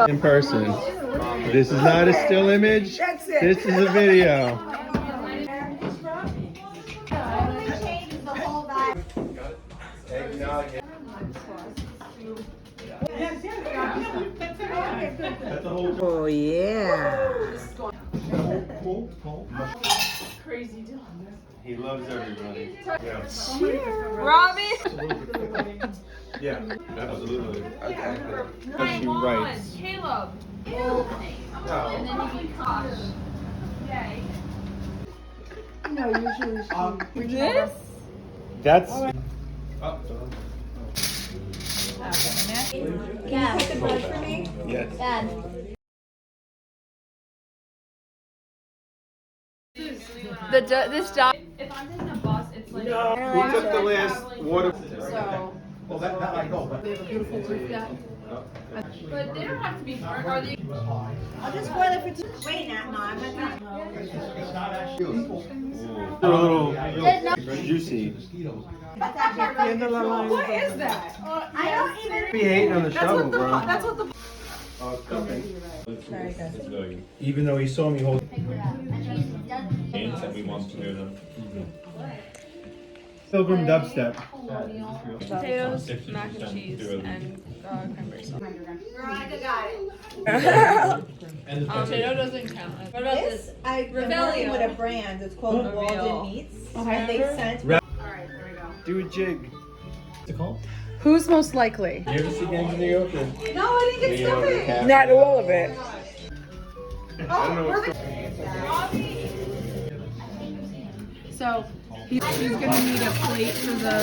In person. This is not a still image. This is a video. Oh yeah. Crazy Dylan. He loves everybody. Yeah. Robbie. Yeah, absolutely. Okay. Come on, Caleb. No. And then you can Kosh. Yay. No, usually she. This? That's. Yeah. Cut the bread for me? Yes. Dad. This job. If I'm taking a bus, it's like. No. Who took the last water? So. Well, that I know, but. We have a beautiful roof deck. But they don't have to be. Are they? I'll just boil it for 2. Wait, no, I'm not done. They're a little juicy. What is that? I don't even. Be hating on the shovel, bro. That's what the. Sorry, guys. Even though he saw me hold. Hands and we want to hear them. Pilgrim dubstep. Potatoes, mac and cheese, and cranberry sauce. Veronica got it. Potato doesn't count. What about This, this? I've been working with a brand. It's called Walden Meats. And they sent. Re- Alright, there we go. Do a jig. What's it called? Who's most likely? You ever see Gangs of New York? No, I didn't get stuffing. Not all of it. I don't know what's So he's gonna need a plate for the.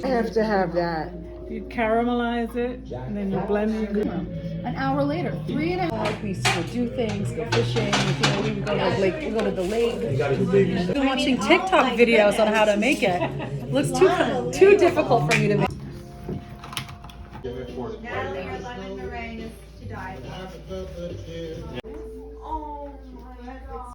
I have to have that. You caramelize it, and then you blend it. An hour later, 3.5 weeks to go do things, go fishing. We can go to the lake. We go to the lake. I've been watching TikTok videos on how to make it. Looks too difficult for me to make. Natalie, your lemon meringue is to die for.